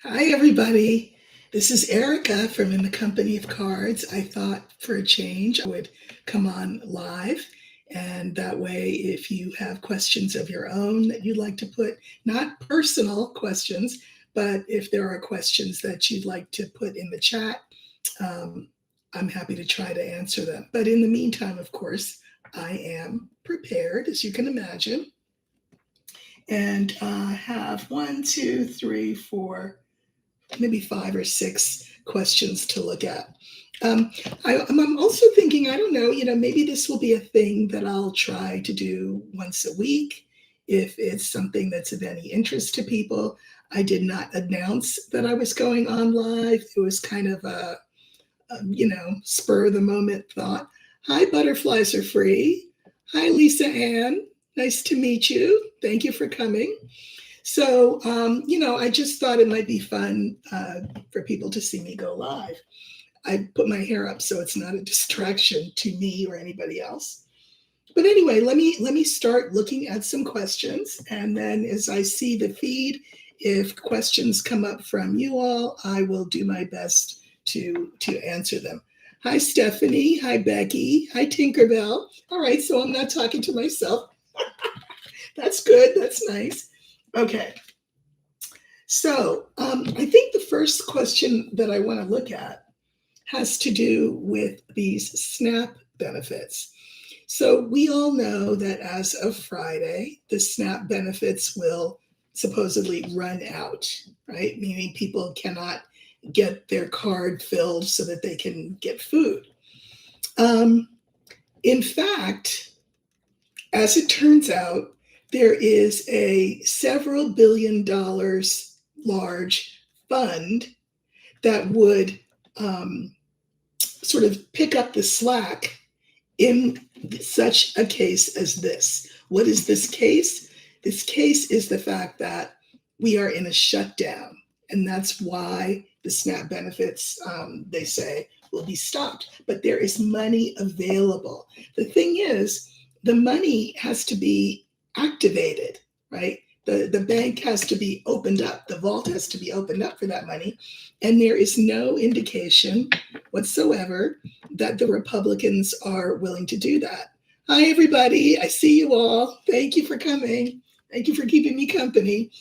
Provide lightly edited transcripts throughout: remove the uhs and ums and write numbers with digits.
Hi, everybody. This is Erica from In the Company of Cards. I thought for a change I would come on live. And that way, if you have questions of your own that you'd like to put, not personal questions, but if there are questions that you'd like to put in the chat, um, I'm happy to try to answer them. But in the meantime, of course, I am prepared, as you can imagine, and have one, two, three, four, maybe five or six questions to look at. Um, I'm also thinking, I don't know, maybe this will be a thing that I'll try to do once a week if it's something that's of any interest to people. I did not announce that I was going on live. It was kind of a spur of the moment thought. Hi, butterflies are free. Hi, Lisa Ann. Nice to meet you. Thank you for coming. So, I just thought it might be fun for people to see me go live. I put my hair up so it's not a distraction to me or anybody else. But anyway, let me start looking at some questions, and then as I see the feed, if questions come up from you all, I will do my best to answer them. Hi, Stephanie. Hi, Becky. Hi, Tinkerbell. All right, so I'm not talking to myself. That's good. That's nice. Okay. So I think the first question that I want to look at has to do with these SNAP benefits. So we all know that as of Friday, the SNAP benefits will supposedly run out, right? Meaning people cannot get their card filled so that they can get food. In fact, as it turns out, there is a several $billion large fund that would sort of pick up the slack in such a case as this. What is this case? This case is the fact that we are in a shutdown, and that's why the SNAP benefits, they say, will be stopped. But there is money available. The thing is, the money has to be activated, right? The bank has to be opened up. The vault has to be opened up for that money. And there is no indication whatsoever that the Republicans are willing to do that. Hi, everybody. I see you all. Thank you for coming. Thank you for keeping me company.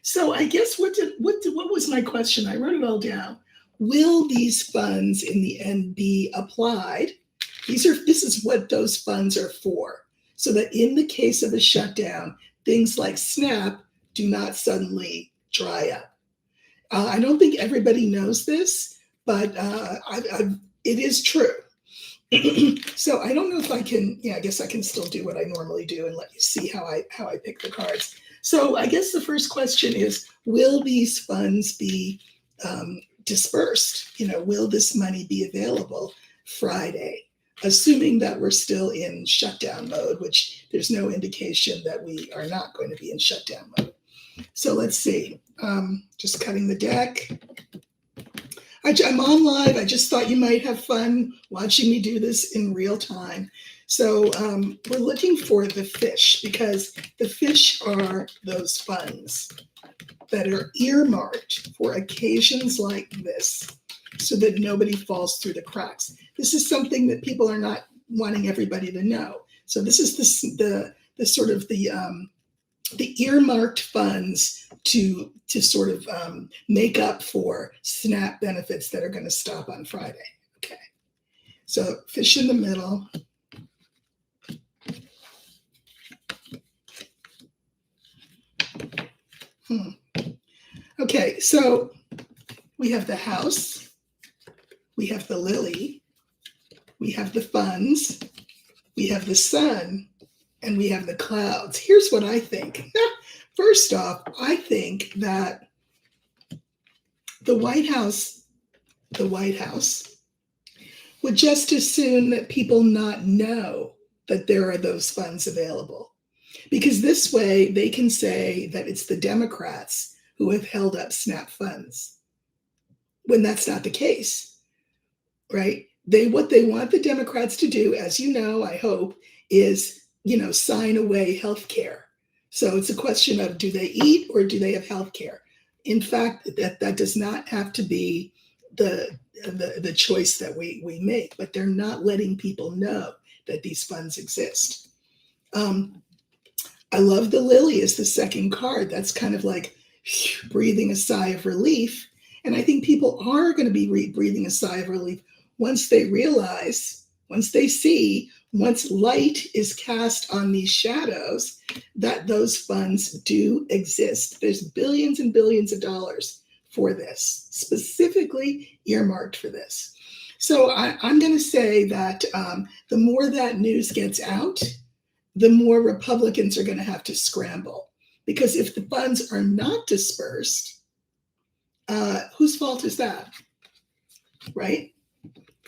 So I guess what was my question? I wrote it all down. Will these funds in the end be applied? This is what those funds are for, so that in the case of a shutdown, things like SNAP do not suddenly dry up. I don't think everybody knows this, but it is true. So I don't know if I can. Yeah, I guess I can still do what I normally do and let you see how I pick the cards. So I guess the first question is: will these funds be dispersed? Will this money be available Friday? Assuming that we're still in shutdown mode, which there's no indication that we are not going to be in shutdown mode. So let's see. Just cutting the deck. I'm on live. I just thought you might have fun watching me do this in real time. So we're looking for the fish, because the fish are those funds that are earmarked for occasions like this, so that nobody falls through the cracks. This is something that people are not wanting everybody to know. So this is the sort of the earmarked funds to sort of make up for SNAP benefits that are going to stop on Friday. Okay, so fish in the middle. Okay, so we have the house. We have the lily, we have the funds, we have the sun, and we have the clouds. Here's what I think. First off, I think that the White House would just as soon that people not know that there are those funds available, because this way they can say that it's the Democrats who have held up SNAP funds, when that's not the case. Right? What they want the Democrats to do, as you know, I hope, is, sign away health care. So it's a question of, do they eat or do they have health care? In fact, that does not have to be the choice that we make, but they're not letting people know that these funds exist. Um, I love the lily as the second card. That's kind of like breathing a sigh of relief. And I think people are going to be breathing a sigh of relief once they realize, once they see, once light is cast on these shadows, that those funds do exist. There's billions and billions of dollars for this, specifically earmarked for this. So I'm going to say that the more that news gets out, the more Republicans are going to have to scramble. Because if the funds are not dispersed, whose fault is that? Right?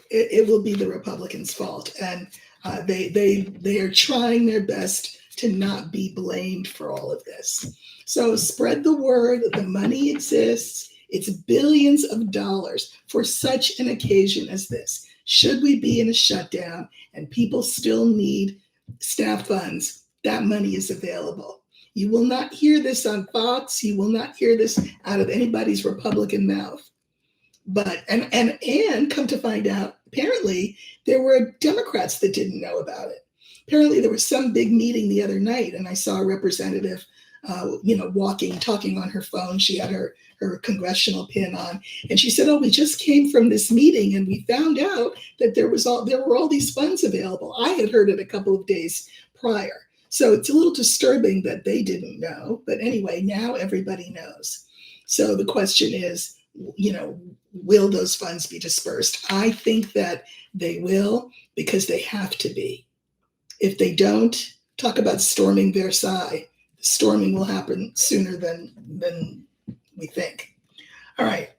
It will be the Republicans' fault. And they are trying their best to not be blamed for all of this. So spread the word that the money exists. It's billions of dollars for such an occasion as this. Should we be in a shutdown and people still need staff funds, that money is available. You will not hear this on Fox. You will not hear this out of anybody's Republican mouth. But and come to find out, apparently there were Democrats that didn't know about it. Apparently there was some big meeting the other night, and I saw a representative, talking on her phone. She had her congressional pin on, and she said, "Oh, we just came from this meeting, and we found out that there were all these funds available." I had heard it a couple of days prior, so it's a little disturbing that they didn't know. But anyway, now everybody knows. So the question is, will those funds be dispersed? I think that they will, because they have to be. If they don't, talk about storming Versailles. Storming will happen sooner than we think. All right.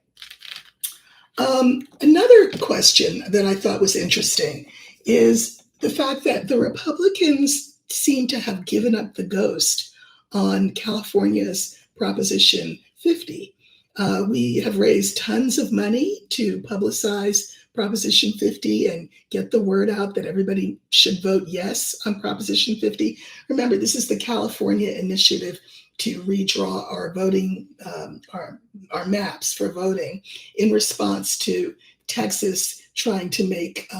Another question that I thought was interesting is the fact that the Republicans seem to have given up the ghost on California's Proposition 50. We have raised tons of money to publicize Proposition 50 and get the word out that everybody should vote yes on Proposition 50. Remember, this is the California initiative to redraw our voting, our maps for voting in response to Texas trying to make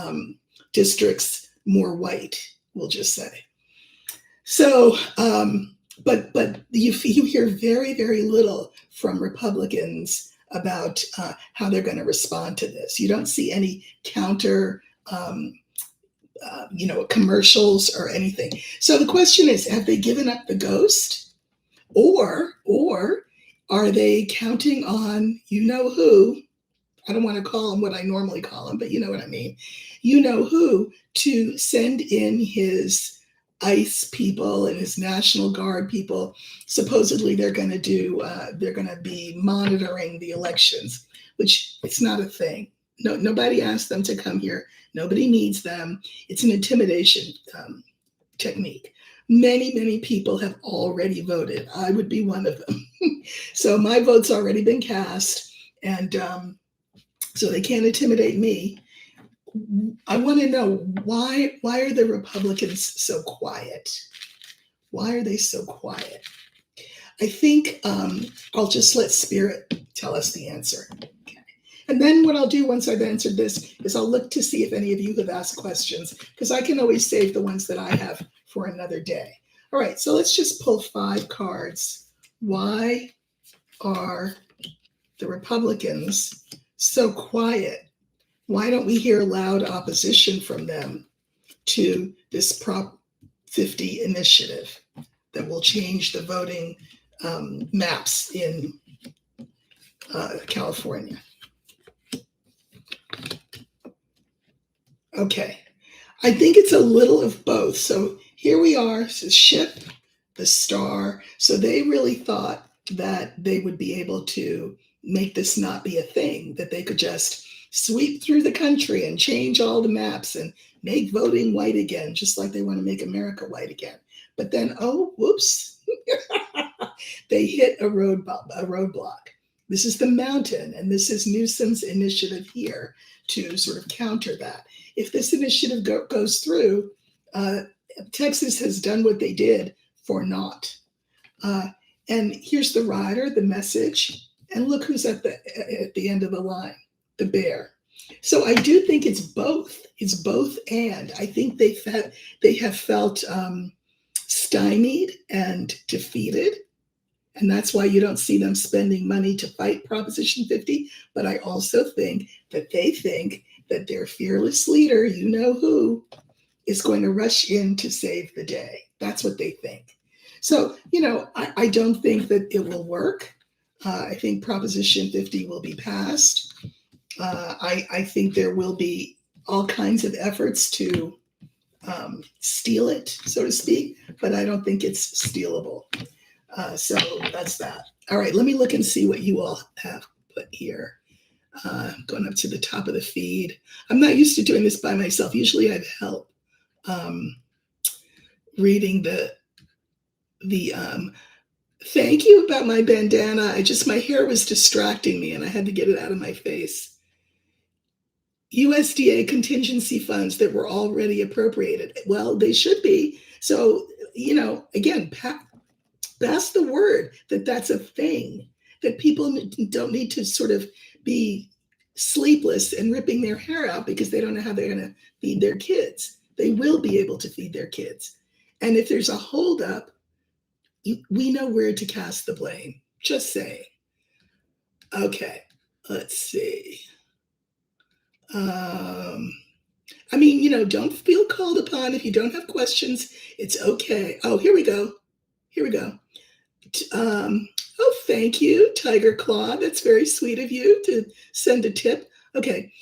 districts more white, we'll just say. So, but you hear very, very little from Republicans about how they're going to respond to this. You don't see any counter, commercials or anything. So the question is, have they given up the ghost, or are they counting on who? I don't want to call him what I normally call him, but you know what I mean. Who to send in his ICE people and his National Guard people. Supposedly they're going to be monitoring the elections, which it's not a thing. No, nobody asked them to come here. Nobody needs them. It's an intimidation technique. Many people have already voted. I would be one of them. So my vote's already been cast, and so they can't intimidate me. I want to know why are the Republicans so quiet? Why are they so quiet? I think I'll just let Spirit tell us the answer. Okay. And then what I'll do once I've answered this is I'll look to see if any of you have asked questions, because I can always save the ones that I have for another day. All right, so let's just pull 5 cards. Why are the Republicans so quiet? Why don't we hear loud opposition from them to this Prop 50 initiative that will change the voting maps in California? Okay, I think it's a little of both. So here we are, the ship, the star. So they really thought that they would be able to make this not be a thing, that they could just sweep through the country and change all the maps and make voting white again, just like they want to make America white again. But then, oh, whoops, they hit a roadblock. This is the mountain, and this is Newsom's initiative here to sort of counter that. If this initiative goes through, Texas has done what they did for naught. And here's the rider, the message, And look who's at the end of the line, the bear. So I do think it's both. It's both, and I think they have felt stymied and defeated, and that's why you don't see them spending money to fight Proposition 50. But I also think that they think that their fearless leader, you know who, is going to rush in to save the day. That's what they think. So, I don't think that it will work. I think Proposition 50 will be passed. I think there will be all kinds of efforts to steal it, so to speak, but I don't think it's stealable. So that's that. All right, let me look and see what you all have put here. Going up to the top of the feed. I'm not used to doing this by myself. Usually I have help reading the thank you about my bandana. My hair was distracting me and I had to get it out of my face. USDA contingency funds that were already appropriated. Well, they should be. So, again, pass the word that that's a thing, that people don't need to sort of be sleepless and ripping their hair out because they don't know how they're going to feed their kids. They will be able to feed their kids. And if there's a holdup, we know where to cast the blame. Just saying. Okay, let's see. Don't feel called upon if you don't have questions. It's okay. Oh, here we go. Thank you, Tiger Claw. That's very sweet of you to send a tip. Okay.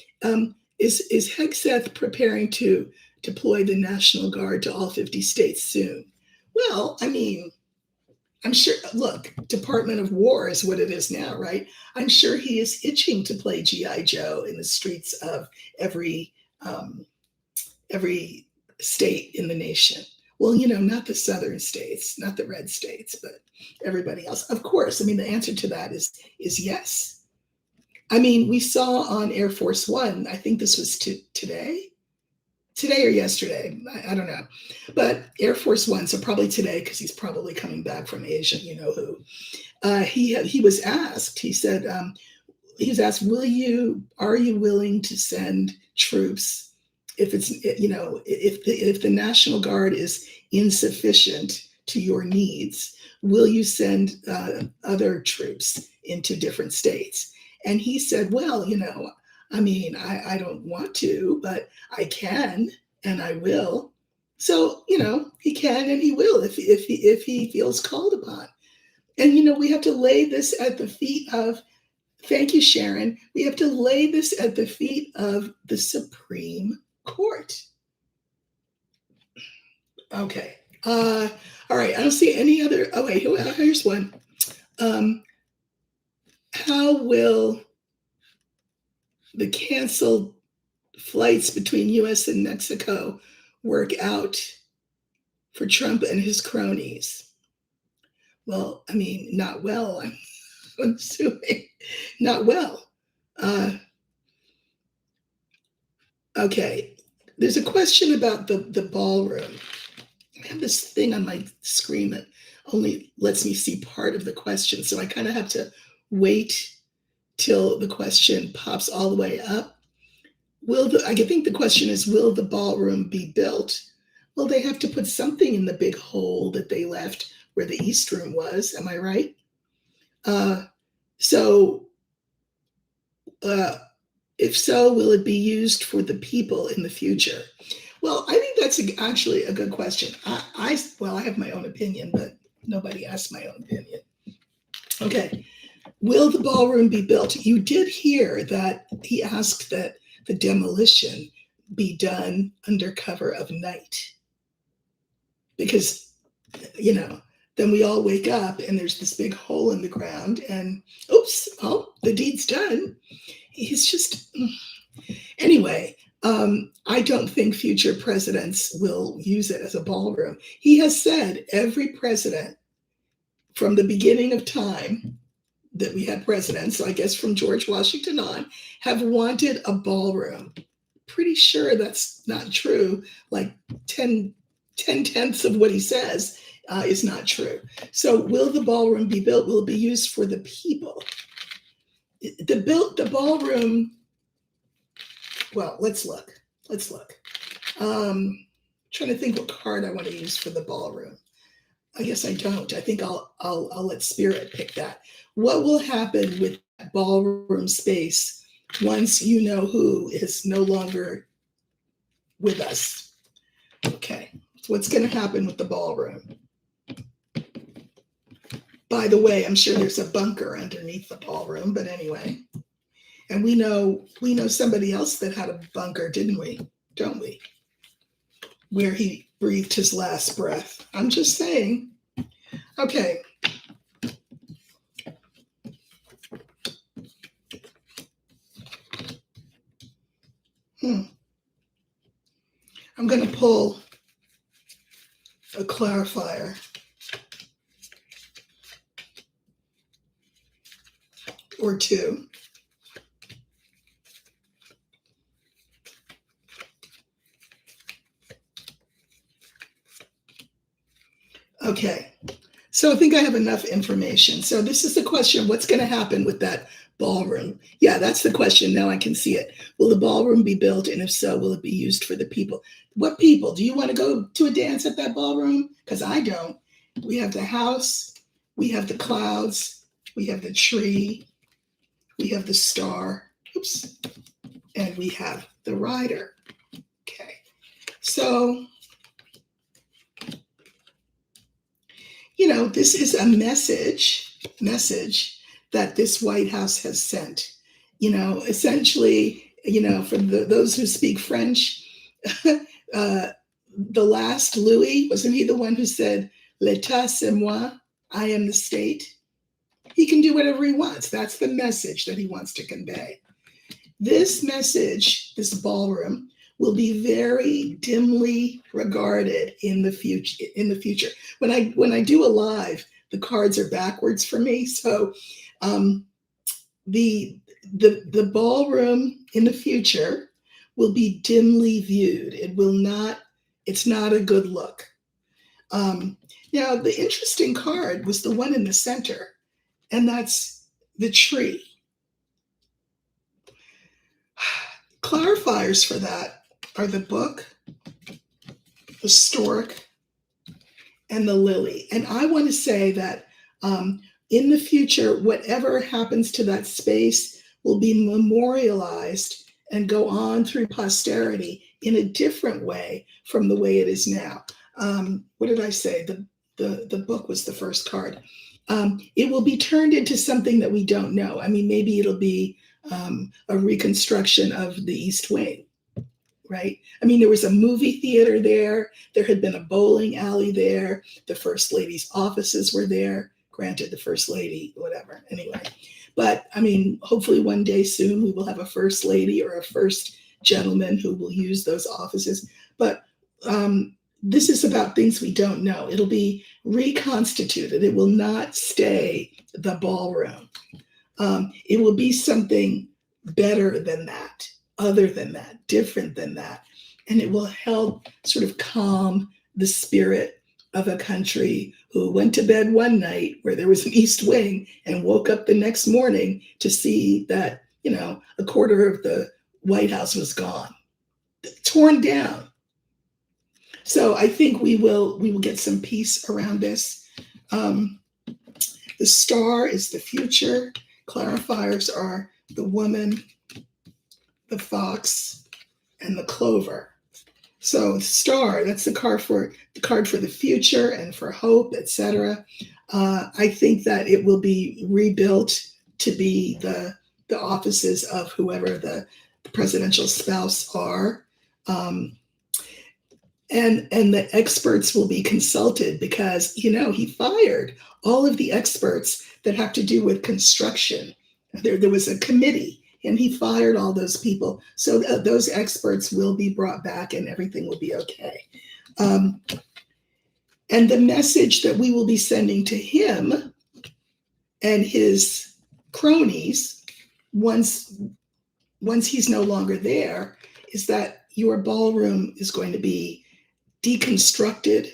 Is Hegseth preparing to deploy the National Guard to all 50 states soon? Well, I'm sure, look, Department of War is what it is now, right? I'm sure he is itching to play G.I. Joe in the streets of every state in the nation. Well, not the southern states, not the red states, but everybody else. Of course, the answer to that is yes. We saw on Air Force One, I think this was today or yesterday, I don't know, but Air Force One, so probably today because he's probably coming back from Asia, you know who. He was asked, he said, he was asked, are you willing to send troops if if the National Guard is insufficient to your needs, will you send other troops into different states? And he said, well, I don't want to, but I can and I will. So, he can and he will if he feels called upon. And, we have to lay this at the feet of, thank you, Sharon. We have to lay this at the feet of the Supreme Court. Okay. All right. I don't see any other. Oh, wait, here's one. How will the canceled flights between US and Mexico work out for Trump and his cronies? Well, not well. I'm assuming not well. Okay, there's a question about the ballroom. I have this thing on my screen that only lets me see part of the question, so I kind of have to wait till the question pops all the way up. I think the question is, will the ballroom be built? Well, they have to put something in the big hole that they left where the East Room was. Am I right? If so, will it be used for the people in the future? Well, I think that's actually a good question. I have my own opinion, but nobody asked my own opinion. Okay. Will the ballroom be built? You did hear that he asked that the demolition be done under cover of night. Because, then we all wake up and there's this big hole in the ground and oops, the deed's done. He's just, anyway, I don't think future presidents will use it as a ballroom. He has said every president from the beginning of time that we had presidents, so I guess from George Washington on, have wanted a ballroom. Pretty sure that's not true. Like 10/10 of what he says is not true. So will the ballroom be built? Will it be used for the people? the ballroom. Well, let's look. Trying to think what card I want to use for the ballroom. I guess I don't. I think I'll let Spirit pick that. What will happen with that ballroom space once you know who is no longer with us? Okay, so what's going to happen with the ballroom? By the way, I'm sure there's a bunker underneath the ballroom, but anyway. And we know somebody else that had a bunker, didn't we? Don't we? Where he breathed his last breath. I'm just saying. Okay. I'm going to pull a clarifier. Or two. Okay, so I think I have enough information. So this is the question, what's going to happen with that ballroom? Yeah, that's the question. Now I can see it. Will the ballroom be built? And if so, will it be used for the people? What people? Do you want to go to a dance at that ballroom? Because I don't. We have the house, we have the clouds, we have the tree, we have the star, oops, and we have the rider. Okay, so this is a message that this White House has sent. Essentially, for those who speak French, the last Louis, wasn't he the one who said, "L'État c'est moi, I am the state"? He can do whatever he wants. That's the message that he wants to convey. This message, this ballroom, will be very dimly regarded in the future. When I do a live, the cards are backwards for me. So the ballroom in the future will be dimly viewed. It's not a good look. Now, the interesting card was the one in the center, and that's the tree. Clarifiers for that are the book, the stork, and the lily. And I want to say that in the future, whatever happens to that space will be memorialized and go on through posterity in a different way from the way it is now. What did I say? The book was the first card. It will be turned into something that we don't know. I mean, maybe it'll be a reconstruction of the East Wing, right? I mean, there was a movie theater there. There had been a bowling alley there. The First Lady's offices were there. Granted, the First Lady, whatever, anyway. But I mean, hopefully one day soon we will have a First Lady or a First Gentleman who will use those offices. But this is about things we don't know. It'll be reconstituted. It will not stay the ballroom. It will be something better than that, other than that, different than that. And it will help sort of calm the spirit of a country who went to bed one night where there was an East Wing and woke up the next morning to see that, a quarter of the White House was gone, torn down. So I think we will get some peace around this. The star is the future. Clarifiers are the woman, the fox, and the clover. So star, that's the card for the future and for hope, etc. I think that it will be rebuilt to be the offices of whoever the presidential spouse are. And the experts will be consulted because, he fired all of the experts that have to do with construction. There was a committee and he fired all those people. So those experts will be brought back and everything will be okay. And the message that we will be sending to him and his cronies once he's no longer there is that your ballroom is going to be deconstructed,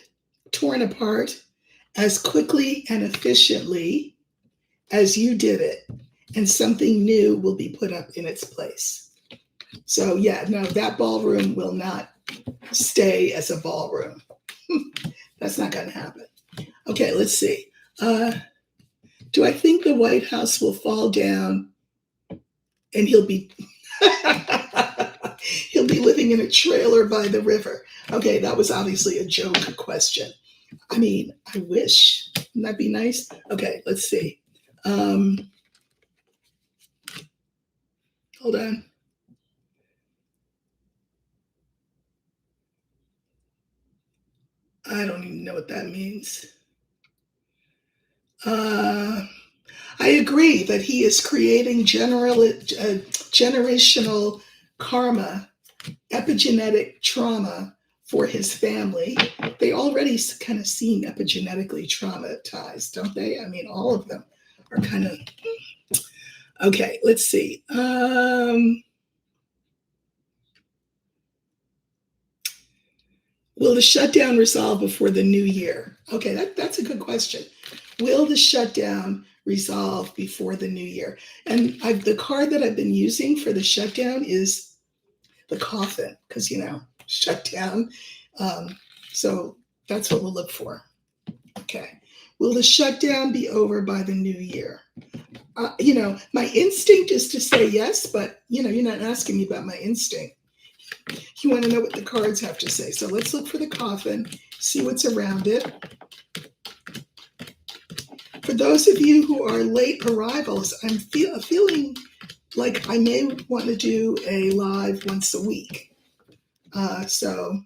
torn apart as quickly and efficiently as you did it. and something new will be put up in its place. So yeah, no, that ballroom will not stay as a ballroom. That's not going to happen. Okay, let's see. Do I think the White House will fall down and he'll be he'll be living in a trailer by the river? Okay, that was obviously a joke question. I mean, I wish. Wouldn't that be nice? Okay, let's see. Hold on. I don't even know what that means. I agree that he is creating generational karma, epigenetic trauma for his family. They already kind of seem epigenetically traumatized, don't they? I mean, all of them are kind of. Okay, let's see. Will the shutdown resolve before the new year? Okay, that's a good question. Will the shutdown resolve before the new year? And the card that I've been using for the shutdown is the coffin, because, shutdown. So that's what we'll look for. Okay. Will the shutdown be over by the new year? My instinct is to say yes, but, you're not asking me about my instinct. You want to know what the cards have to say. So let's look for the coffin, see what's around it. For those of you who are late arrivals, I'm feeling like I may want to do a live once a week. So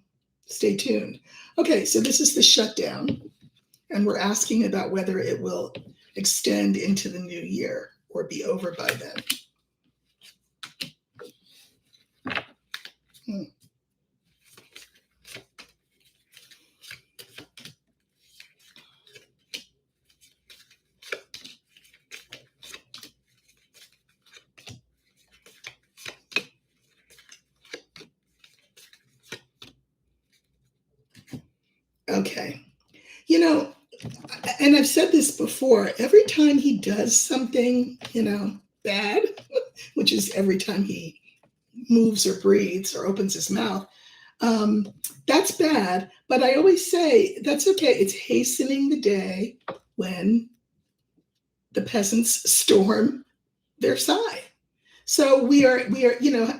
stay tuned. Okay, so this is the shutdown, and we're asking about whether it will extend into the new year or be over by then. Okay. And I've said this before, every time he does something, bad, which is every time he moves or breathes or opens his mouth, that's bad. But I always say, that's okay. It's hastening the day when the peasants storm Versailles. So we are,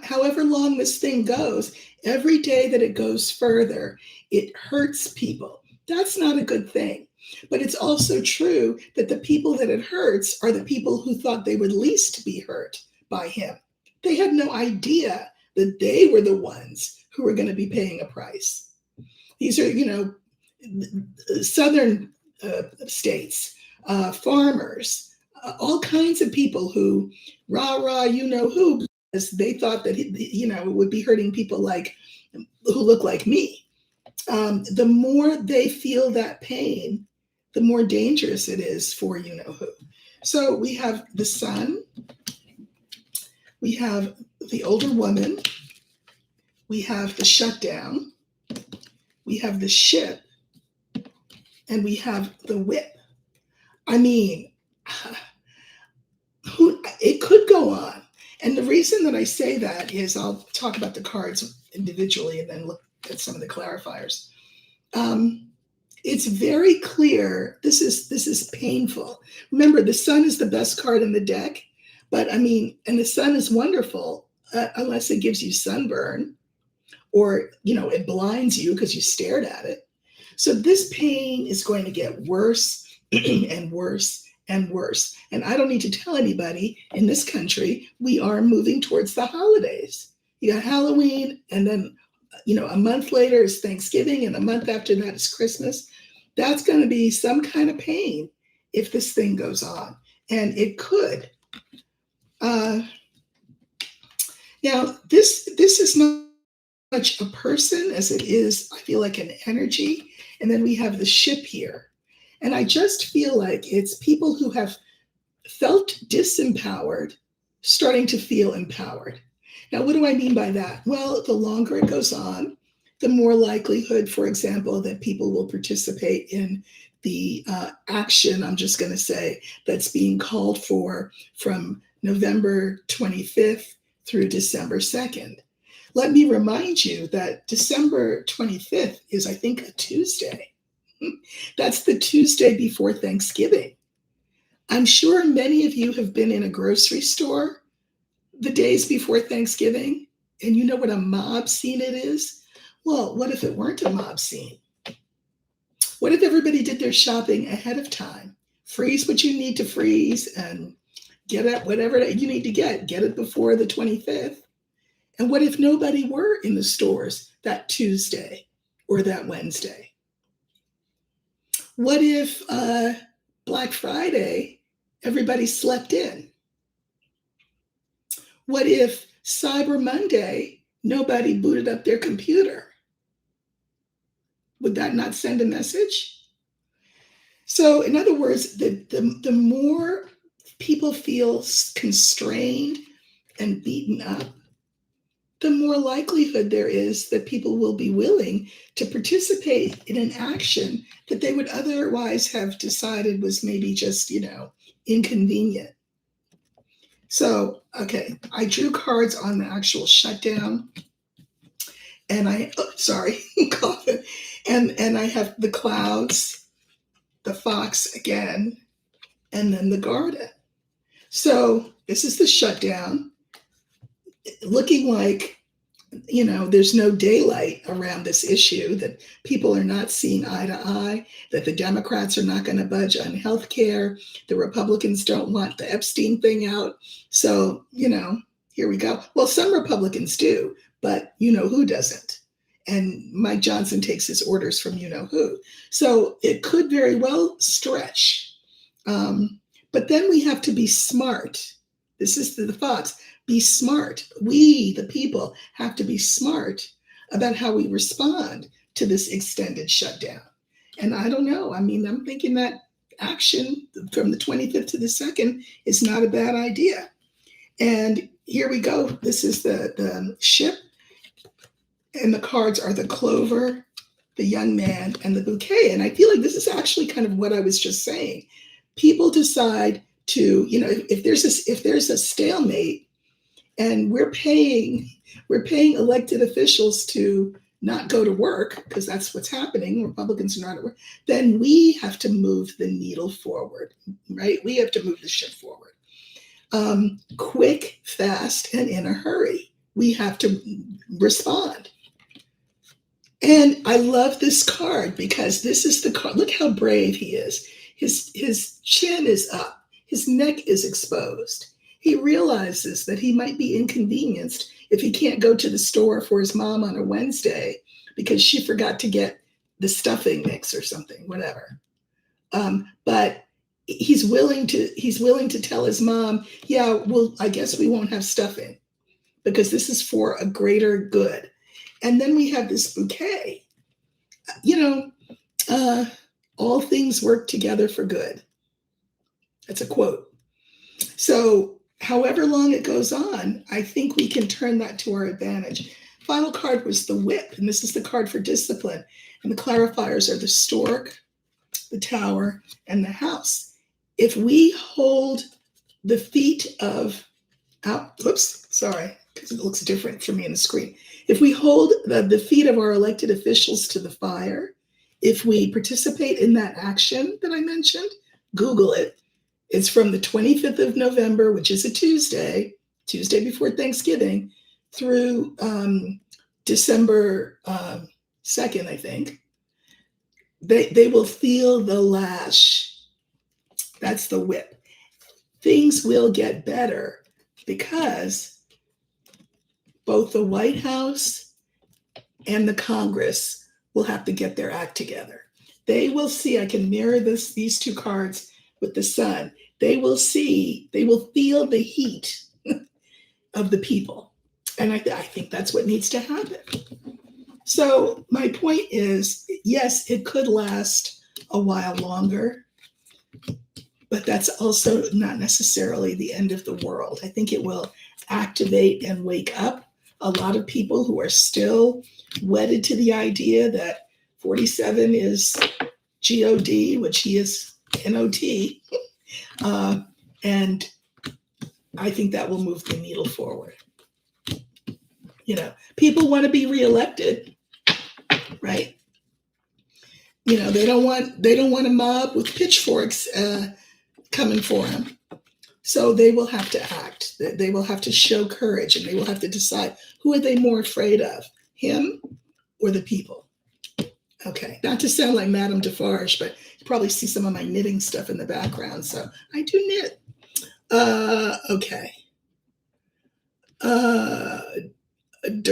however long this thing goes, every day that it goes further, it hurts people. That's not a good thing. But it's also true that the people that it hurts are the people who thought they would least be hurt by him. They had no idea that they were the ones who were going to be paying a price. These are, southern states, farmers, all kinds of people who rah, who, because they thought that, it would be hurting people who look like me. The more they feel that pain, the more dangerous it is for who. So we have the son, we have the older woman, we have the shutdown, we have the ship, and we have the whip. I mean, it could go on. And the reason that I say that is I'll talk about the cards individually and then look at some of the clarifiers. It's very clear. This is painful. Remember, the sun is the best card in the deck, but and the sun is wonderful unless it gives you sunburn or, it blinds you because you stared at it. So this pain is going to get worse and worse and worse. And I don't need to tell anybody in this country, we are moving towards the holidays. You got Halloween, and then, a month later is Thanksgiving, and a month after that is Christmas. That's going to be some kind of pain if this thing goes on. And it could. Now, this is not much a person as it is, I feel like, an energy. And then we have the ship here. And I just feel like it's people who have felt disempowered starting to feel empowered. Now, what do I mean by that? Well, the longer it goes on, the more likelihood, for example, that people will participate in the action, I'm just going to say, that's being called for from November 25th through December 2nd. Let me remind you that December 25th is, I think, a Tuesday. That's the Tuesday before Thanksgiving. I'm sure many of you have been in a grocery store the days before Thanksgiving, and you know what a mob scene it is? Well, what if it weren't a mob scene? What if everybody did their shopping ahead of time? Freeze what you need to freeze and get at whatever you need to get it before the 25th. And what if nobody were in the stores that Tuesday or that Wednesday? What if Black Friday, everybody slept in? What if Cyber Monday, nobody booted up their computer? Would that not send a message? So in other words, the more people feel constrained and beaten up, the more likelihood there is that people will be willing to participate in an action that they would otherwise have decided was maybe just, inconvenient. So, okay, I drew cards on the actual shutdown, and coughing, and I have the clouds, the fox again, and then the garden. So this is the shutdown, looking like, there's no daylight around this issue, that people are not seeing eye to eye, that the Democrats are not going to budge on health care. The Republicans don't want the Epstein thing out. So, here we go. Well, some Republicans do, but who doesn't? And Mike Johnson takes his orders from who. So it could very well stretch. But then we have to be smart. This is the thoughts. Be smart. We, the people, have to be smart about how we respond to this extended shutdown. And I don't know. I'm thinking that action from the 25th to the 2nd is not a bad idea. And here we go. This is the ship. And the cards are the clover, the young man, and the bouquet. And I feel like this is actually kind of what I was just saying. People decide to, if there's a stalemate, and we're paying elected officials to not go to work, because that's what's happening. Republicans are not at work. Then we have to move the needle forward, right? We have to move the ship forward. Quick, fast, and in a hurry. We have to respond. And I love this card because this is the card. Look how brave he is. His chin is up. His neck is exposed. He realizes that he might be inconvenienced if he can't go to the store for his mom on a Wednesday because she forgot to get the stuffing mix or something, whatever. But he's willing to tell his mom, yeah, well, I guess we won't have stuffing because this is for a greater good. And then we have this bouquet. All things work together for good. That's a quote. So however long it goes on, I think we can turn that to our advantage. Final card was the whip, and this is the card for discipline. And the clarifiers are the stork, the tower, and the house. If we hold the feet of, because it looks different for me on the screen. If we hold the feet of our elected officials to the fire, if we participate in that action that I mentioned, Google it. It's from the 25th of November, which is a Tuesday before Thanksgiving, through December 2nd, I think. They will feel the lash. That's the whip. Things will get better because both the White House and the Congress will have to get their act together. They will see, I can mirror these two cards with the sun. They will feel the heat of the people. And I think that's what needs to happen. So my point is, yes, it could last a while longer, but that's also not necessarily the end of the world. I think it will activate and wake up a lot of people who are still wedded to the idea that 47 is God, which he is NOT. And I think that will move the needle forward. People want to be reelected, right? They don't want a mob with pitchforks coming for them. So they will have to act. They will have to show courage, and they will have to decide, who are they more afraid of, him or the people? Okay, not to sound like Madame Defarge, but you probably see some of my knitting stuff in the background. So I do knit. Okay.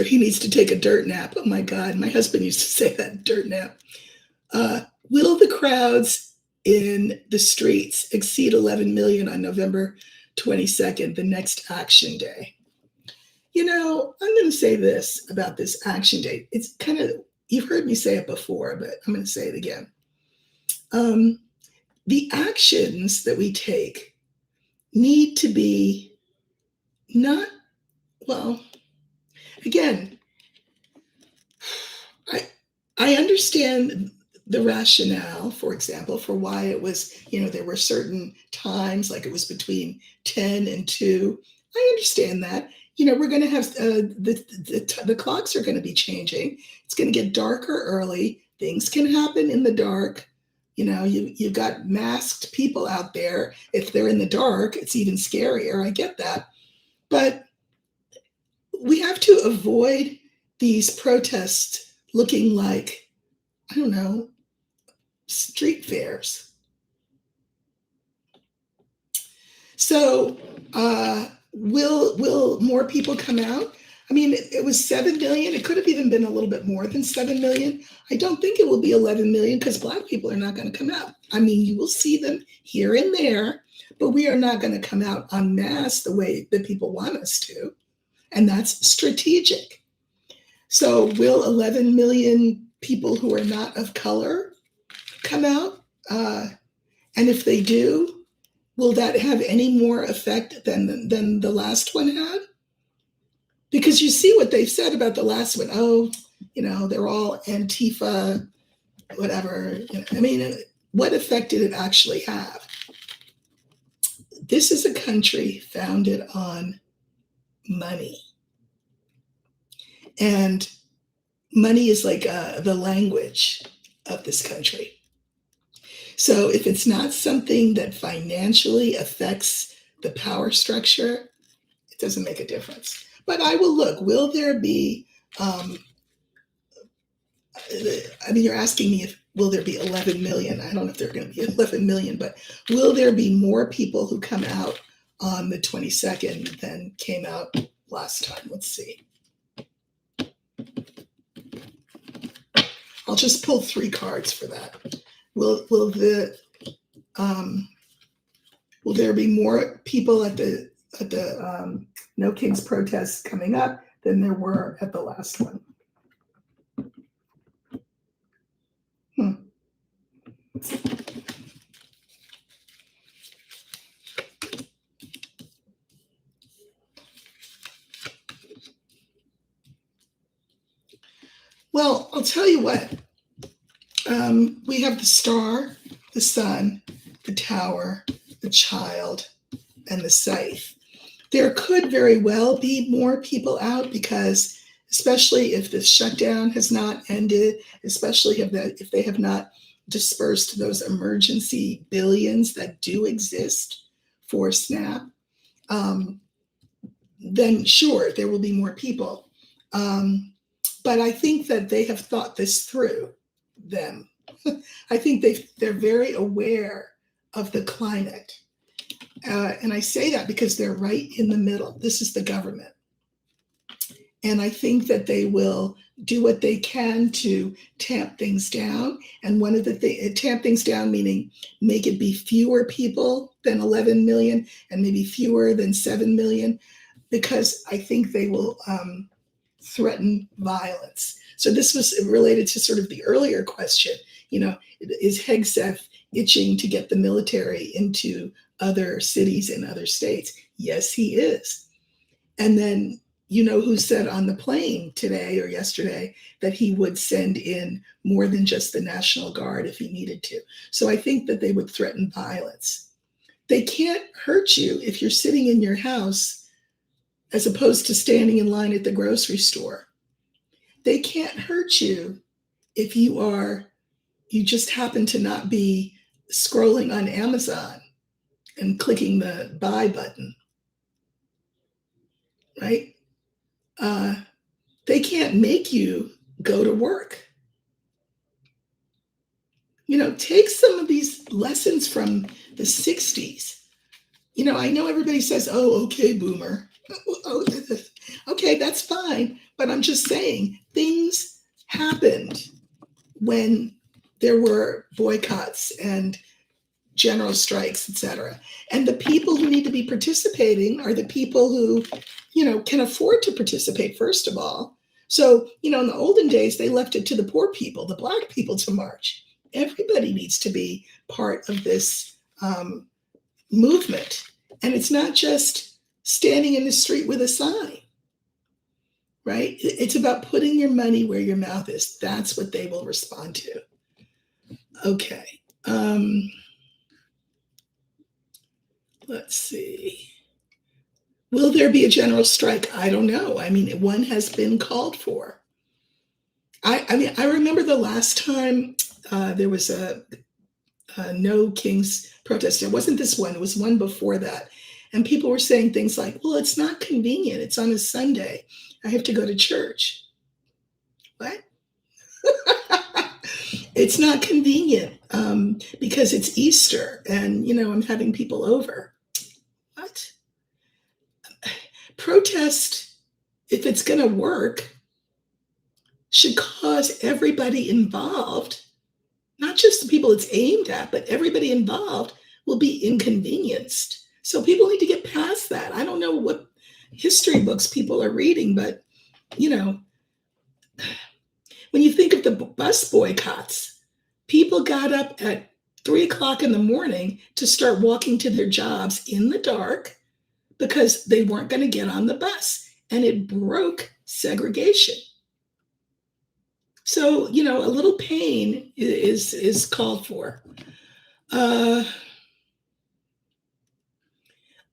He needs to take a dirt nap. Oh my God, my husband used to say that, dirt nap. Will the crowds in the streets exceed 11 million on November 22nd, the next action day? I'm going to say this about this action day. It's kind of, you've heard me say it before, but I'm going to say it again. The actions that we take need to be not, well, again, I understand the rationale, for example, for why it was, there were certain times, like it was between 10 and 2. I understand that. We're going to have the clocks are going to be changing. It's going to get darker early. Things can happen in the dark. You've got masked people out there. If they're in the dark, it's even scarier. I get that. But we have to avoid these protests looking like, I don't know, street fairs. So will more people come out? I mean, it was 7 million. It could have even been a little bit more than 7 million. I don't think it will be 11 million because Black people are not going to come out. I mean, you will see them here and there, but we are not going to come out en masse the way that people want us to. And that's strategic. So will 11 million people who are not of color come out? And if they do, will that have any more effect than the last one had? Because you see what they've said about the last one. Oh, they're all Antifa, whatever. I mean, what effect did it actually have? This is a country founded on money. And money is like the language of this country. So if it's not something that financially affects the power structure, it doesn't make a difference. But I will look, will there be, you're asking me will there be 11 million? I don't know if there are going to be 11 million, but will there be more people who come out on the 22nd than came out last time? Let's see. I'll just pull 3 cards for that. Will there be more people at the No Kings protests coming up than there were at the last one? Well, I'll tell you what. We have the star, the sun, the tower, the child, and the scythe. There could very well be more people out because, especially if the shutdown has not ended, especially if they have not dispersed those emergency billions that do exist for SNAP, then sure, there will be more people. But I think that they have thought this through, them. I think they're very aware of the climate. And I say that because they're right in the middle. This is the government. And I think that they will do what they can to tamp things down. And one of the things, tamp things down, meaning make it be fewer people than 11 million and maybe fewer than 7 million, because I think they will threaten violence. So this was related to sort of the earlier question, is Hegseth itching to get the military into other cities and other states? Yes, he is. And then, who said on the plane today or yesterday that he would send in more than just the National Guard if he needed to. So I think that they would threaten violence. They can't hurt you if you're sitting in your house as opposed to standing in line at the grocery store. They can't hurt you if you just happen to not be scrolling on Amazon and clicking the buy button, right? They can't make you go to work. Take some of these lessons from the 60s. I know everybody says, oh, okay, boomer. Oh, okay, that's fine. But I'm just saying, things happened when there were boycotts and general strikes, etc. And the people who need to be participating are the people who, can afford to participate, first of all. So, in the olden days, they left it to the poor people, the Black people, to march. Everybody needs to be part of this movement. And it's not just standing in the street with a sign, right? It's about putting your money where your mouth is. That's what they will respond to. Okay. Let's see. Will there be a general strike? I don't know. I mean, one has been called for. I remember the last time there was a No Kings protest. It wasn't this one. It was one before that. And people were saying things like, well, it's not convenient. It's on a Sunday. I have to go to church. What? It's not convenient because it's Easter and, I'm having people over. What? Protest, if it's going to work, should cause everybody involved, not just the people it's aimed at, but everybody involved will be inconvenienced. So people need to get past that. I don't know what history books people are reading, but, when you think of the bus boycotts, people got up at 3:00 in the morning to start walking to their jobs in the dark because they weren't going to get on the bus, and it broke segregation. So, a little pain is called for.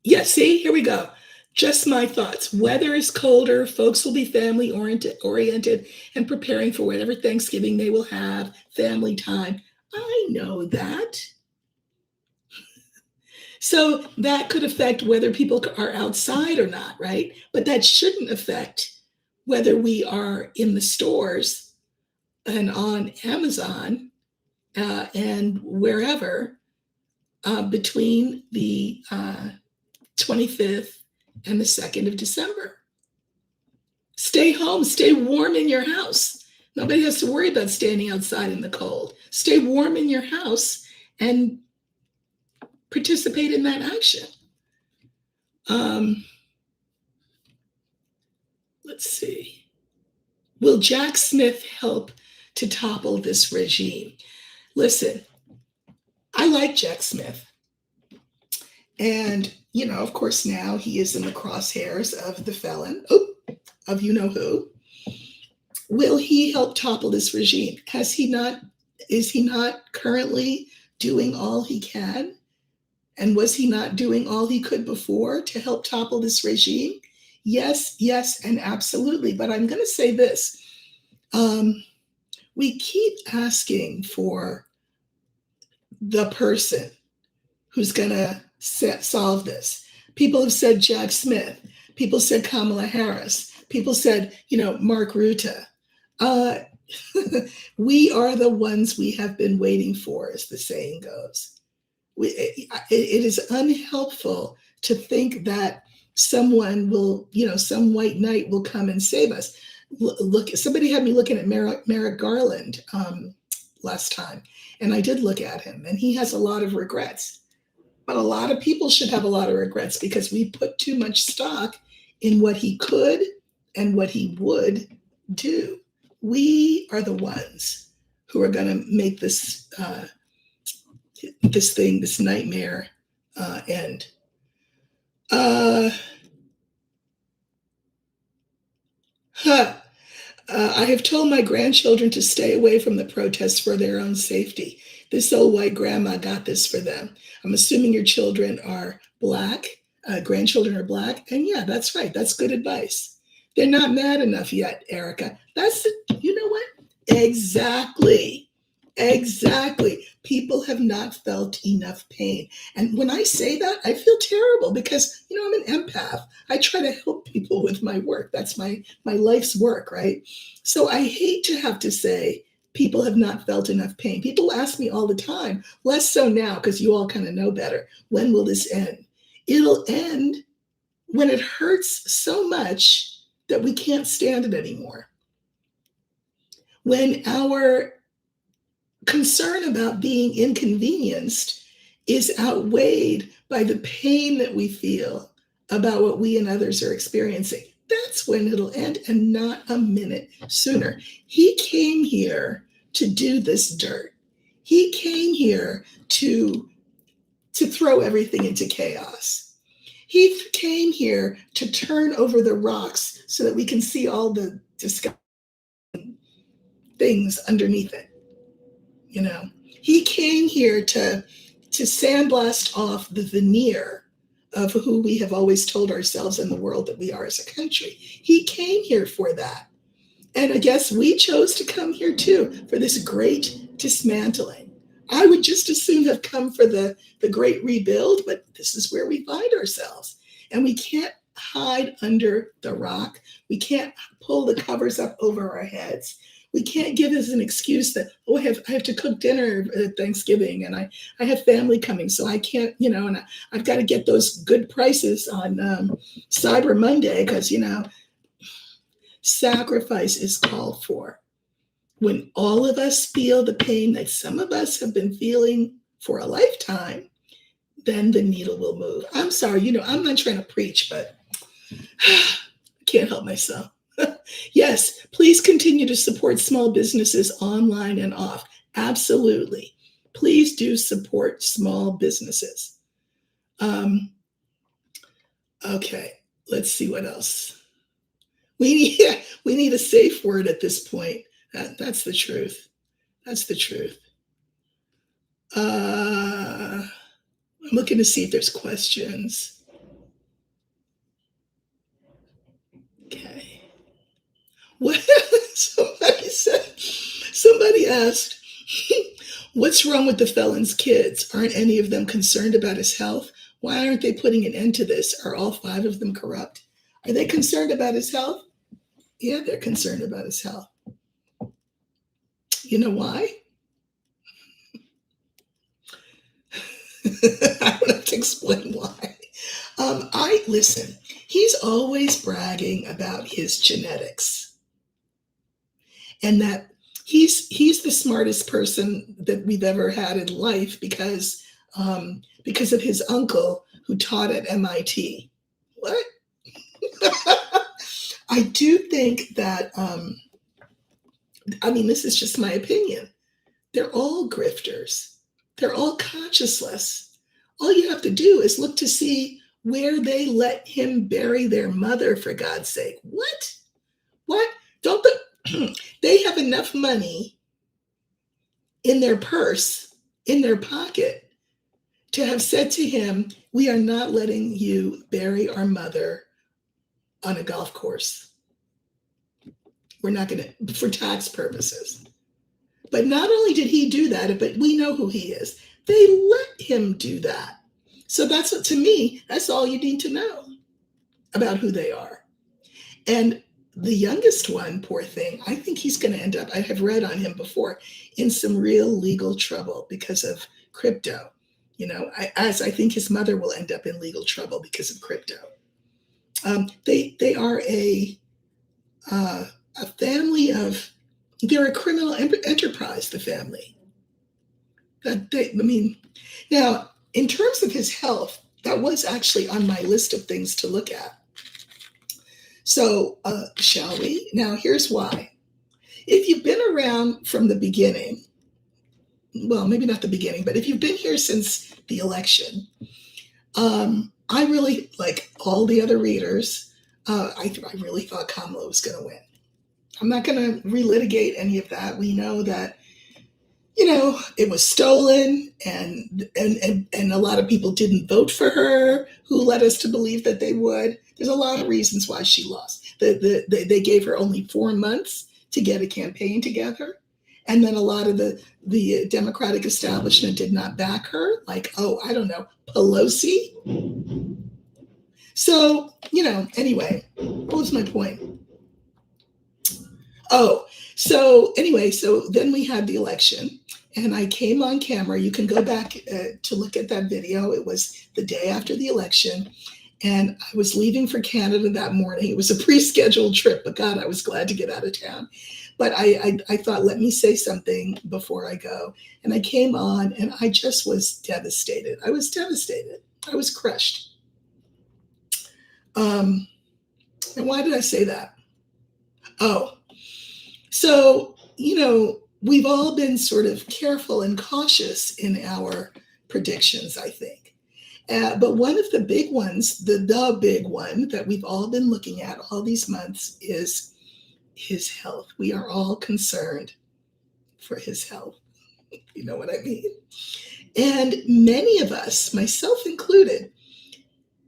Yeah, see, here we go. Just my thoughts. Weather is colder. Folks will be family oriented and preparing for whatever Thanksgiving they will have, family time. I know that. So that could affect whether people are outside or not, right? But that shouldn't affect whether we are in the stores and on Amazon and wherever between the 25th and the 2nd of December. Stay home, stay warm in your house. Nobody has to worry about standing outside in the cold. Stay warm in your house and participate in that action. Let's see. Will Jack Smith help to topple this regime? Listen, I like Jack Smith. And, of course, now he is in the crosshairs of the felon, of you-know-who. Will he help topple this regime? Is he not currently doing all he can? And was he not doing all he could before to help topple this regime? Yes, and absolutely. But I'm going to say this. We keep asking for the person who's going to solve this. People have said Jack Smith. People said Kamala Harris. People said, Mark Rutte. We are the ones we have been waiting for, as the saying goes. It is unhelpful to think that someone will, some white knight will come and save us. Look, somebody had me looking at Merrick Garland last time, and I did look at him, and he has a lot of regrets. But a lot of people should have a lot of regrets because we put too much stock in what he could and what he would do. We are the ones who are going to make this this nightmare end. I have told my grandchildren to stay away from the protests for their own safety. this old white grandma got this for them. I'm assuming your children are Black, grandchildren are Black. And yeah, that's right. That's good advice. They're not mad enough yet, Erica. You know what? Exactly. Exactly. People have not felt enough pain. And when I say that, I feel terrible because, I'm an empath. I try to help people with my work. That's my life's work, right? So I hate to have to say people have not felt enough pain. People ask me all the time, less so now because you all kind of know better. When will this end? It'll end when it hurts so much that we can't stand it anymore. When our concern about being inconvenienced is outweighed by the pain that we feel about what we and others are experiencing. That's when it'll end, and not a minute sooner. He came here to do this dirt. He came here to throw everything into chaos. He came here to turn over the rocks so that we can see all the disgusting things underneath it. He came here to sandblast off the veneer of who we have always told ourselves in the world that we are as a country. He came here for that. And I guess we chose to come here too, for this great dismantling. I would just as soon have come for the great rebuild, but this is where we find ourselves. And we can't hide under the rock. We can't pull the covers up over our heads. We can't give as an excuse that, I have to cook dinner at Thanksgiving and I have family coming, so I can't, and I've got to get those good prices on Cyber Monday because, sacrifice is called for. When all of us feel the pain that some of us have been feeling for a lifetime, then the needle will move. I'm sorry, I'm not trying to preach, but I can't help myself. Yes, please continue to support small businesses online and off. Absolutely. Please do support small businesses. Okay, let's see what else. We need a safe word at this point. That's the truth. That's the truth. I'm looking to see if there's questions. Okay. What somebody asked, what's wrong with the felon's kids? Aren't any of them concerned about his health? Why aren't they putting an end to this? Are all 5 of them corrupt? Are they concerned about his health? Yeah, they're concerned about his health. You know why? I don't have to explain why. Listen, he's always bragging about his genetics. And that he's the smartest person that we've ever had in life because of his uncle who taught at MIT. What? I do think that, this is just my opinion. They're all grifters. They're all conscienceless. All you have to do is look to see where they let him bury their mother, for God's sake. What? Don't they have enough money in their purse, in their pocket, to have said to him, we are not letting you bury our mother on a golf course. We're not going to, for tax purposes. But not only did he do that, but we know who he is. They let him do that. So to me, that's all you need to know about who they are. And the youngest one, poor thing, I think he's going to end up, I have read on him before, in some real legal trouble because of crypto. I think his mother will end up in legal trouble because of crypto. They are a family of, they're a criminal enterprise, the family. Now, in terms of his health, that was actually on my list of things to look at. So, shall we? Now, here's why. If you've been around from the beginning, well, maybe not the beginning, but if you've been here since the election, I really, like all the other readers, I really thought Kamala was going to win. I'm not going to relitigate any of that. We know that, it was stolen, and a lot of people didn't vote for her who led us to believe that they would. There's a lot of reasons why she lost. They gave her only 4 months to get a campaign together. And then a lot of the Democratic establishment did not back her, like, oh, I don't know, Pelosi. So, anyway, what was my point? Oh, so anyway, so then we had the election, and I came on camera. You can go back to look at that video. It was the day after the election, and I was leaving for Canada that morning. It was a pre-scheduled trip, but God, I was glad to get out of town. But I thought, let me say something before I go. And I came on, and I just was devastated. I was devastated. I was crushed. And why did I say that? Oh, so, we've all been sort of careful and cautious in our predictions, I think. But one of the big ones, the big one that we've all been looking at all these months is his health. We are all concerned for his health. You know what I mean? And many of us, myself included,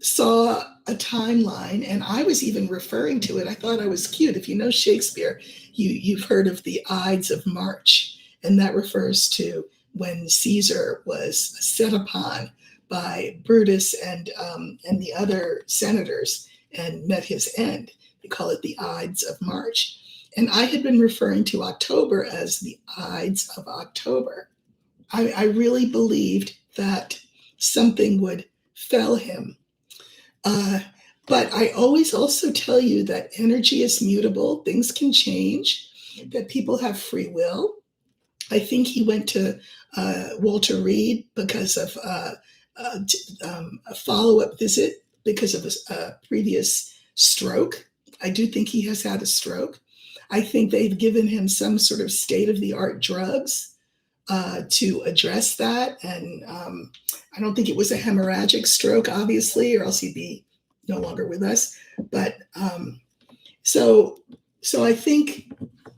saw a timeline, and I was even referring to it. I thought I was cute. If you know Shakespeare, you've heard of the Ides of March, and that refers to when Caesar was set upon by Brutus and the other senators and met his end. They call it the Ides of March. And I had been referring to October as the Ides of October. I really believed that something would fell him. But I always also tell you that energy is mutable, things can change, that people have free will. I think he went to Walter Reed because of a follow-up visit because of a previous stroke. I do think he has had a stroke. I think they've given him some sort of state-of-the-art drugs to address that. And I don't think it was a hemorrhagic stroke, obviously, or else he'd be no longer with us. But so I think,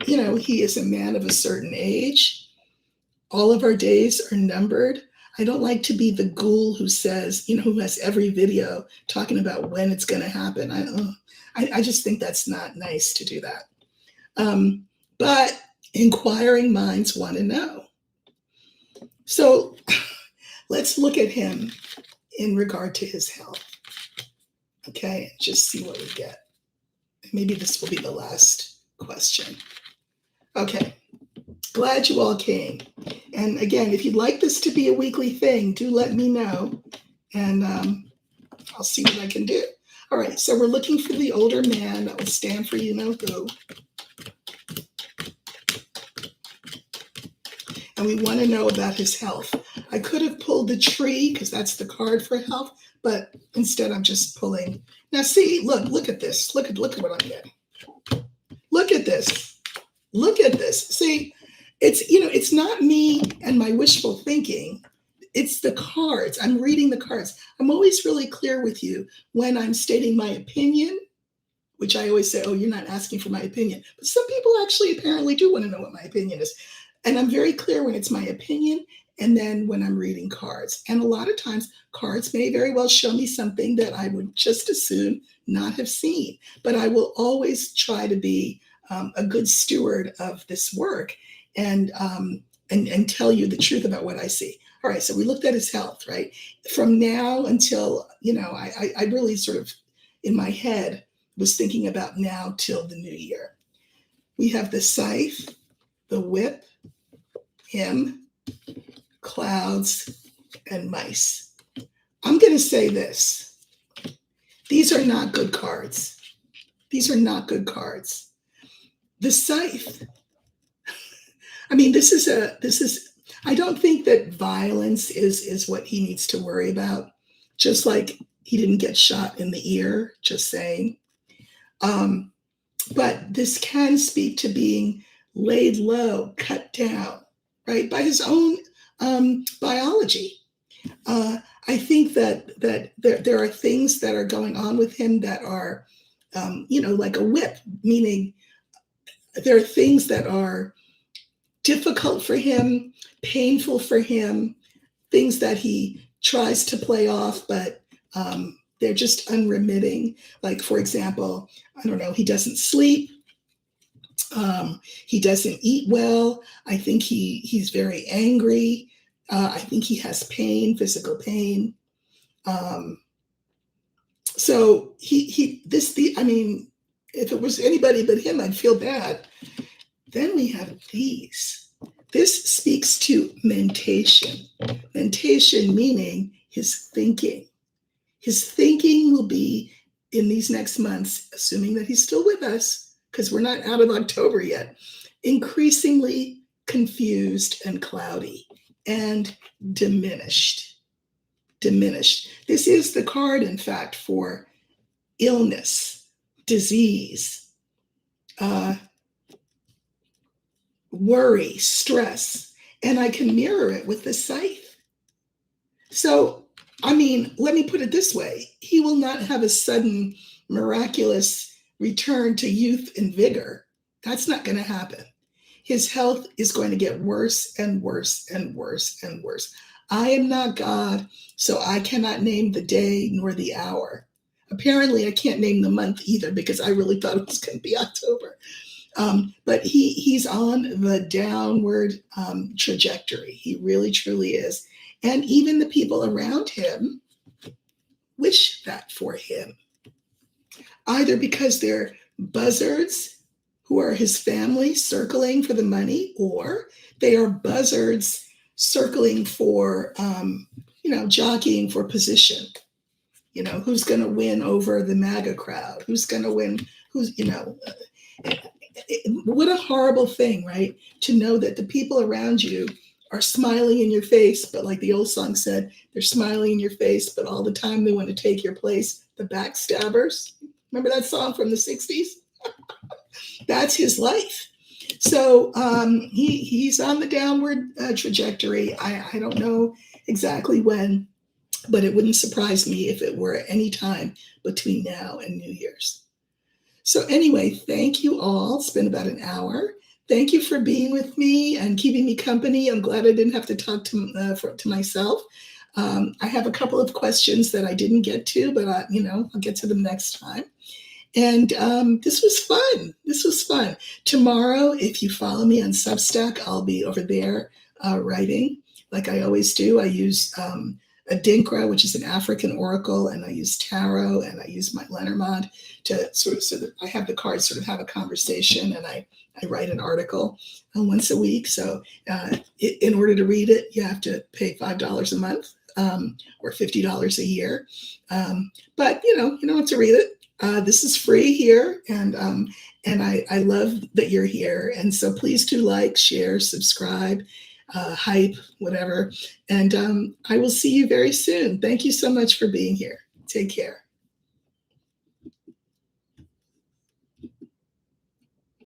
he is a man of a certain age. All of our days are numbered. I don't like to be the ghoul who says, who has every video talking about when it's going to happen. I just think that's not nice to do that. But inquiring minds want to know. So let's look at him in regard to his health. Okay, just see what we get. Maybe this will be the last question. Okay, glad you all came. And again, if you'd like this to be a weekly thing, do let me know, and I'll see what I can do. All right, so we're looking for the older man that will stand for you know who. And we want to know about his health. I could have pulled the tree because that's the card for health, but instead I'm just pulling. Now see, look at this. Look at what I'm getting. Look at this. Look at this. See, it's not me and my wishful thinking. It's the cards. I'm reading the cards. I'm always really clear with you when I'm stating my opinion, which I always say, oh, you're not asking for my opinion. But some people actually apparently do want to know what my opinion is. And I'm very clear when it's my opinion and then when I'm reading cards. And a lot of times cards may very well show me something that I would just as soon not have seen. But I will always try to be a good steward of this work and tell you the truth about what I see. All right, so we looked at his health, right? From now until, I really sort of, in my head, was thinking about now till the new year. We have the scythe, the whip, him, clouds, and mice. I'm going to say this. These are not good cards. These are not good cards. The scythe. I mean, I don't think that violence is what he needs to worry about. Just like he didn't get shot in the ear, just saying. But this can speak to being laid low, cut down, right, by his own biology. I think that there are things that are going on with him that are, like a whip, meaning there are things that are difficult for him, painful for him, things that he tries to play off, but they're just unremitting. Like, for example, I don't know, he doesn't sleep. He doesn't eat well. I think he's very angry. I think he has pain, physical pain. Um, so I mean, if it was anybody but him, I'd feel bad. Then we have these. This speaks to mentation. Mentation meaning his thinking. His thinking will be in these next months, assuming that he's still with us, because we're not out of October yet, increasingly confused and cloudy and diminished. Diminished. This is the card, in fact, for illness, disease, worry, stress, and I can mirror it with the scythe. So, I mean, let me put it this way. He will not have a sudden miraculous return to youth and vigor. That's not going to happen. His health is going to get worse and worse and worse and worse. I am not God, so I cannot name the day nor the hour. Apparently, I can't name the month either because I really thought it was going to be October. But he's on the downward trajectory. He really, truly is. And even the people around him wish that for him, either because they're buzzards who are his family circling for the money, or they are buzzards circling for, jockeying for position. Who's going to win over the MAGA crowd? Who's going to win? What a horrible thing, right? To know that the people around you are smiling in your face, but like the old song said, they're smiling in your face, but all the time they want to take your place. The backstabbers. Remember that song from the 60s? That's his life. So he's on the downward trajectory. I don't know exactly when, but it wouldn't surprise me if it were any time between now and New Year's. So anyway, thank you all. It's been about an hour. Thank you for being with me and keeping me company. I'm glad I didn't have to talk to myself. I have a couple of questions that I didn't get to, but I'll get to them next time. And this was fun. This was fun. Tomorrow, if you follow me on Substack, I'll be over there writing like I always do. I use Adinkra, which is an African oracle, and I use tarot, and I use my Lenormand to so that I have the cards sort of have a conversation, and I write an article once a week. So in order to read it, you have to pay $5 a month or $50 a year. But you don't have to read it. This is free here, and I love that you're here. And so please do like, share, subscribe, hype, whatever. And I will see you very soon. Thank you so much for being here. Take care.